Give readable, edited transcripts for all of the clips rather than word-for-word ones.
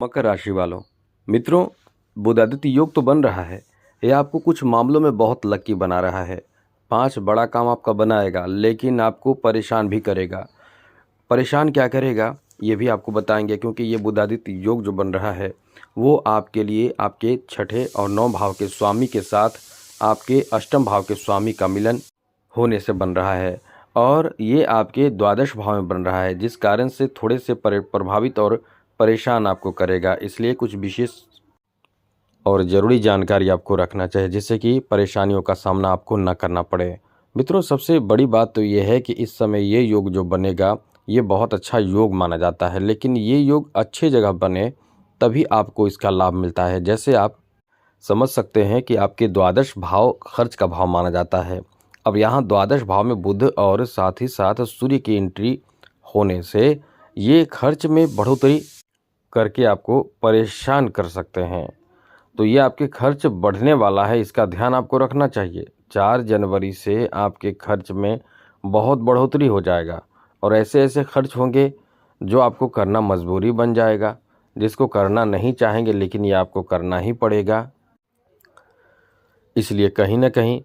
मकर राशि वालों, मित्रों, बुधादित्य योग तो बन रहा है। यह आपको कुछ मामलों में बहुत लकी बना रहा है। 5 बड़ा काम आपका बनाएगा, लेकिन आपको परेशान भी करेगा। परेशान क्या करेगा ये भी आपको बताएंगे, क्योंकि ये बुधादित्य योग जो बन रहा है वो आपके लिए आपके 6ठे और 9 भाव के स्वामी के साथ आपके अष्टम भाव के स्वामी का मिलन होने से बन रहा है, और ये आपके द्वादश भाव में बन रहा है, जिस कारण से थोड़े से प्रभावित और परेशान आपको करेगा। इसलिए कुछ विशेष और ज़रूरी जानकारी आपको रखना चाहिए, जिससे कि परेशानियों का सामना आपको न करना पड़े। मित्रों, सबसे बड़ी बात तो ये है कि इस समय ये योग जो बनेगा ये बहुत अच्छा योग माना जाता है, लेकिन ये योग अच्छे जगह बने तभी आपको इसका लाभ मिलता है। जैसे आप समझ सकते हैं कि आपके द्वादश भाव खर्च का भाव माना जाता है। अब यहाँ द्वादश भाव में बुध और साथ ही साथ सूर्य की एंट्री होने से ये खर्च में बढ़ोतरी करके आपको परेशान कर सकते हैं। तो ये आपके खर्च बढ़ने वाला है, इसका ध्यान आपको रखना चाहिए। 4 जनवरी से आपके खर्च में बहुत बढ़ोतरी हो जाएगा, और ऐसे ऐसे खर्च होंगे जो आपको करना मजबूरी बन जाएगा, जिसको करना नहीं चाहेंगे लेकिन ये आपको करना ही पड़ेगा। इसलिए कहीं ना कहीं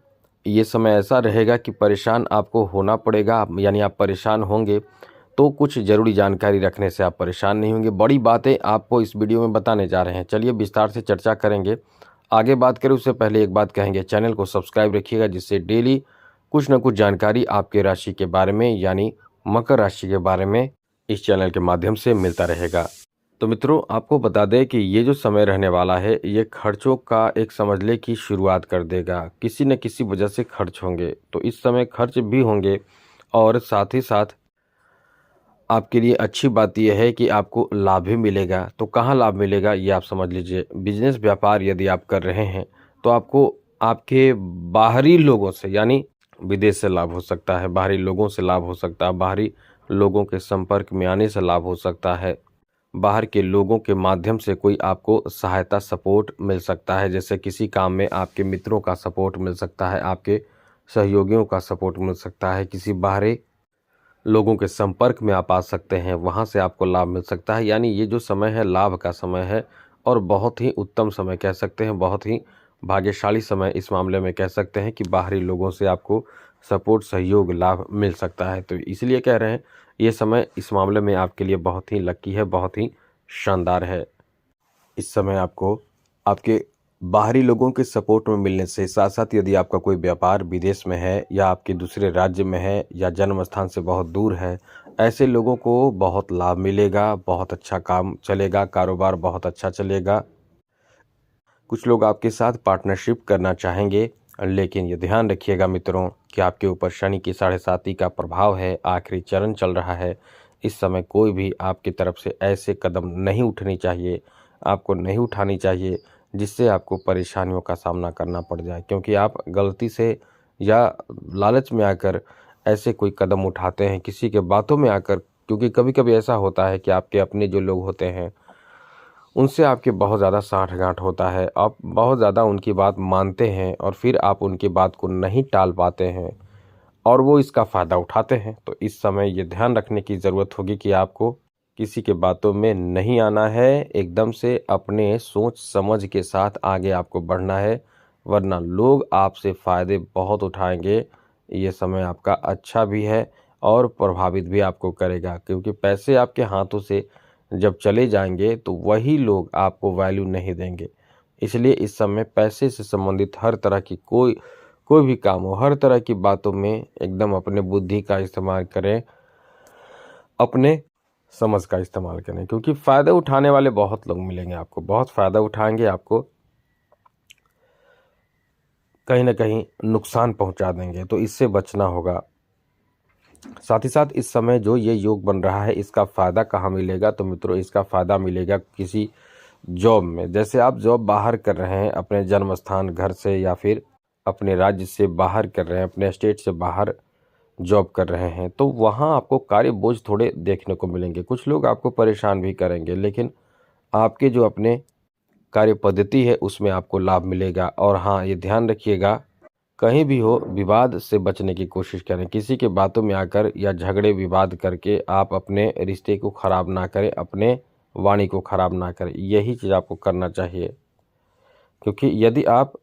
ये समय ऐसा रहेगा कि परेशान आपको होना पड़ेगा, यानी आप परेशान होंगे। तो कुछ ज़रूरी जानकारी रखने से आप परेशान नहीं होंगे। बड़ी बातें आपको इस वीडियो में बताने जा रहे हैं। चलिए विस्तार से चर्चा करेंगे। आगे बात करें उससे पहले एक बात कहेंगे, चैनल को सब्सक्राइब रखिएगा, जिससे डेली कुछ न कुछ जानकारी आपके राशि के बारे में, यानी मकर राशि के बारे में इस चैनल के माध्यम से मिलता रहेगा। तो मित्रों, आपको बता दें कि ये जो समय रहने वाला है ये खर्चों का एक समझ ले की शुरुआत कर देगा। किसी न किसी वजह से खर्च होंगे, तो इस समय खर्च भी होंगे, और साथ ही साथ आपके लिए अच्छी बात यह है कि आपको लाभ भी मिलेगा। तो कहाँ लाभ मिलेगा ये आप समझ लीजिए। बिजनेस व्यापार यदि आप कर रहे हैं तो आपको आपके बाहरी लोगों से, यानी विदेश से लाभ हो सकता है, बाहरी लोगों से लाभ हो सकता है, बाहरी लोगों के संपर्क में आने से लाभ हो सकता है, बाहर के लोगों के माध्यम से कोई आपको सहायता सपोर्ट मिल सकता है। जैसे किसी काम में आपके मित्रों का सपोर्ट मिल सकता है, आपके सहयोगियों का सपोर्ट मिल सकता है, किसी बाहरी लोगों के संपर्क में आप आ सकते हैं, वहाँ से आपको लाभ मिल सकता है। यानी ये जो समय है लाभ का समय है, और बहुत ही उत्तम समय कह सकते हैं, बहुत ही भाग्यशाली समय इस मामले में कह सकते हैं कि बाहरी लोगों से आपको सपोर्ट, सहयोग, लाभ मिल सकता है। तो इसलिए कह रहे हैं ये समय इस मामले में आपके लिए बहुत ही लकी है, बहुत ही शानदार है। इस समय आपको आपके बाहरी लोगों के सपोर्ट में मिलने से साथ साथ यदि आपका कोई व्यापार विदेश में है, या आपके दूसरे राज्य में है, या जन्म स्थान से बहुत दूर है, ऐसे लोगों को बहुत लाभ मिलेगा, बहुत अच्छा काम चलेगा, कारोबार बहुत अच्छा चलेगा। कुछ लोग आपके साथ पार्टनरशिप करना चाहेंगे, लेकिन ये ध्यान रखिएगा मित्रों कि आपके ऊपर शनि की 7.5 का प्रभाव है, आखिरी चरण चल रहा है। इस समय कोई भी आपकी तरफ से ऐसे कदम नहीं उठनी चाहिए, आपको नहीं उठानी चाहिए जिससे आपको परेशानियों का सामना करना पड़ जाए, क्योंकि आप गलती से या लालच में आकर ऐसे कोई कदम उठाते हैं, किसी के बातों में आकर। क्योंकि कभी कभी ऐसा होता है कि आपके अपने जो लोग होते हैं उनसे आपके बहुत ज़्यादा साठगांठ होता है, आप बहुत ज़्यादा उनकी बात मानते हैं, और फिर आप उनकी बात को नहीं टाल पाते हैं और वो इसका फ़ायदा उठाते हैं। तो इस समय ये ध्यान रखने की ज़रूरत होगी कि आपको किसी के बातों में नहीं आना है, एकदम से अपने सोच समझ के साथ आगे आपको बढ़ना है, वरना लोग आपसे फ़ायदे बहुत उठाएंगे। ये समय आपका अच्छा भी है और प्रभावित भी आपको करेगा, क्योंकि पैसे आपके हाथों से जब चले जाएंगे तो वही लोग आपको वैल्यू नहीं देंगे। इसलिए इस समय पैसे से संबंधित हर तरह की कोई भी काम हो, हर तरह की बातों में एकदम अपने बुद्धि का इस्तेमाल करें, अपने समझ का इस्तेमाल करें, क्योंकि फ़ायदा उठाने वाले बहुत लोग मिलेंगे आपको, बहुत फ़ायदा उठाएंगे, आपको कहीं ना कहीं नुकसान पहुंचा देंगे। तो इससे बचना होगा। साथ ही साथ इस समय जो ये योग बन रहा है इसका फ़ायदा कहाँ मिलेगा, तो मित्रों इसका फ़ायदा मिलेगा किसी जॉब में। जैसे आप जॉब बाहर कर रहे हैं, अपने जन्म स्थान घर से, या फिर अपने राज्य से बाहर कर रहे हैं, अपने स्टेट से बाहर जॉब कर रहे हैं, तो वहाँ आपको कार्य बोझ थोड़े देखने को मिलेंगे। कुछ लोग आपको परेशान भी करेंगे, लेकिन आपके जो अपने कार्य पद्धति है उसमें आपको लाभ मिलेगा। और हाँ, ये ध्यान रखिएगा कहीं भी हो विवाद से बचने की कोशिश करें। किसी के बातों में आकर या झगड़े विवाद करके आप अपने रिश्ते को ख़राब ना करें, अपने वाणी को खराब ना करें, यही चीज़ आपको करना चाहिए। क्योंकि यदि आप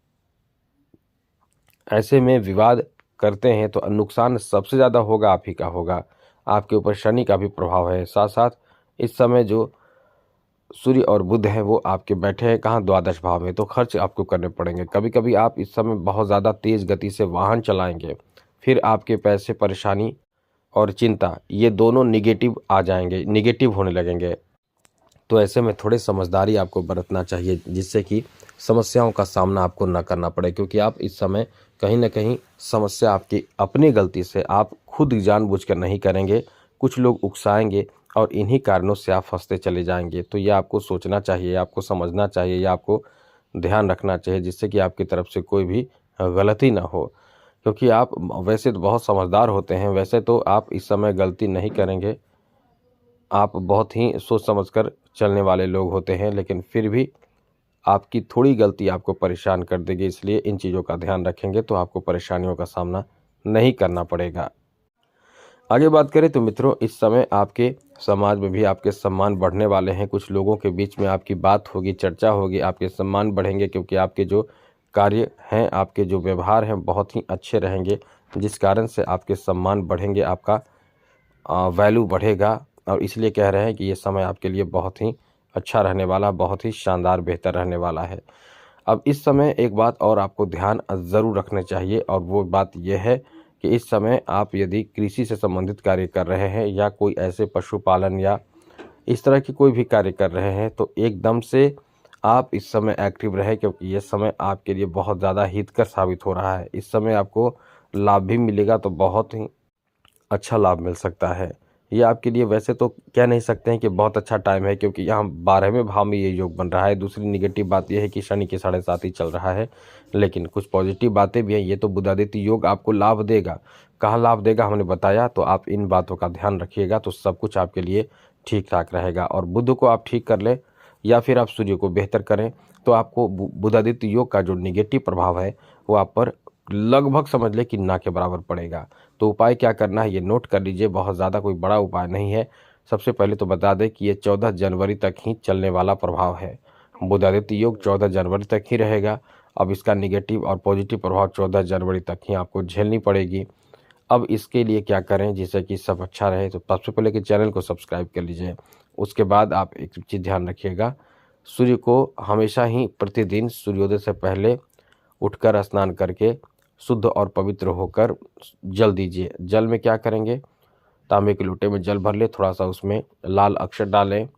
ऐसे में विवाद करते हैं तो नुकसान सबसे ज़्यादा होगा आप ही का होगा। आपके ऊपर शनि का भी प्रभाव है। साथ साथ इस समय जो सूर्य और बुध है वो आपके बैठे हैं कहाँ, द्वादश भाव में, तो खर्च आपको करने पड़ेंगे। कभी कभी आप इस समय बहुत ज़्यादा तेज़ गति से वाहन चलाएंगे, फिर आपके पैसे, परेशानी और चिंता ये दोनों निगेटिव आ जाएंगे, निगेटिव होने लगेंगे। तो ऐसे में थोड़े समझदारी आपको बरतना चाहिए, जिससे कि समस्याओं का सामना आपको न करना पड़े। क्योंकि आप इस समय कहीं ना कहीं समस्या आपकी अपनी गलती से आप खुद जानबूझकर नहीं करेंगे, कुछ लोग उकसाएंगे और इन्हीं कारणों से आप फंसते चले जाएंगे। तो ये आपको सोचना चाहिए, आपको समझना चाहिए, या आपको ध्यान रखना चाहिए, जिससे कि आपकी तरफ से कोई भी गलती ना हो। क्योंकि आप वैसे तो बहुत समझदार होते हैं, वैसे तो आप इस समय गलती नहीं करेंगे, आप बहुत ही सोच समझकर चलने वाले लोग होते हैं, लेकिन फिर भी आपकी थोड़ी गलती आपको परेशान कर देगी। इसलिए इन चीज़ों का ध्यान रखेंगे तो आपको परेशानियों का सामना नहीं करना पड़ेगा। आगे बात करें तो मित्रों, इस समय आपके समाज में भी आपके सम्मान बढ़ने वाले हैं। कुछ लोगों के बीच में आपकी बात होगी, चर्चा होगी, आपके सम्मान बढ़ेंगे, क्योंकि आपके जो कार्य हैं, आपके जो व्यवहार हैं बहुत ही अच्छे रहेंगे, जिस कारण से आपके सम्मान बढ़ेंगे, आपका वैल्यू बढ़ेगा। और इसलिए कह रहे हैं कि ये समय आपके लिए बहुत ही अच्छा रहने वाला, बहुत ही शानदार बेहतर रहने वाला है। अब इस समय एक बात और आपको ध्यान ज़रूर रखना चाहिए, और वो बात यह है कि इस समय आप यदि कृषि से संबंधित कार्य कर रहे हैं या कोई ऐसे पशुपालन या इस तरह की कोई भी कार्य कर रहे हैं, तो एकदम से आप इस समय एक्टिव रहें, क्योंकि ये समय आपके लिए बहुत ज़्यादा हितकर साबित हो रहा है। इस समय आपको लाभ भी मिलेगा, तो बहुत ही अच्छा लाभ मिल सकता है। ये आपके लिए वैसे तो कह नहीं सकते हैं कि बहुत अच्छा टाइम है, क्योंकि यहाँ 12वें भाव में ये योग बन रहा है। दूसरी निगेटिव बात यह है कि शनि के 7.5 ही चल रहा है, लेकिन कुछ पॉजिटिव बातें भी हैं। ये तो बुधादित्य योग आपको लाभ देगा। कहाँ लाभ देगा हमने बताया, तो आप इन बातों का ध्यान रखिएगा तो सब कुछ आपके लिए ठीक ठाक रहेगा। और बुध को आप ठीक कर लें या फिर आप सूर्य को बेहतर करें, तो आपको बुधादित्य योग का जो निगेटिव प्रभाव है वो आप पर लगभग समझ ले कि ना के बराबर पड़ेगा। तो उपाय क्या करना है ये नोट कर लीजिए, बहुत ज़्यादा कोई बड़ा उपाय नहीं है। सबसे पहले तो बता दें कि ये 14 जनवरी तक ही चलने वाला प्रभाव है। बुधादित्य योग 14 जनवरी तक ही रहेगा। अब इसका निगेटिव और पॉजिटिव प्रभाव 14 जनवरी तक ही आपको झेलनी पड़ेगी। अब इसके लिए क्या करें जिससे कि सब अच्छा रहे, तो सबसे पहले कि चैनल को सब्सक्राइब कर लीजिए। उसके बाद आप एक चीज़ ध्यान रखिएगा, सूर्य को हमेशा ही प्रतिदिन सूर्योदय से पहले उठकर स्नान करके शुद्ध और पवित्र होकर जल दीजिए। जल में क्या करेंगे, तांबे के लोटे में जल भर ले, थोड़ा सा उसमें लाल अक्षर डालें,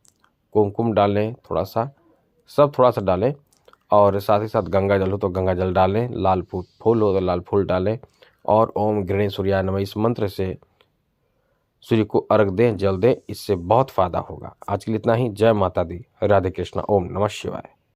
कुमकुम डालें, थोड़ा सा डालें, और साथ ही साथ गंगा जल हो तो गंगा जल डालें, लाल फूल हो तो लाल फूल डालें, और ओम गृणे सूर्याय नमः इस मंत्र से सूर्य को अर्घ दें, जल दें। इससे बहुत फायदा होगा। आज के लिए इतना ही। जय माता दी, राधे कृष्णा, ओम नमः शिवाय।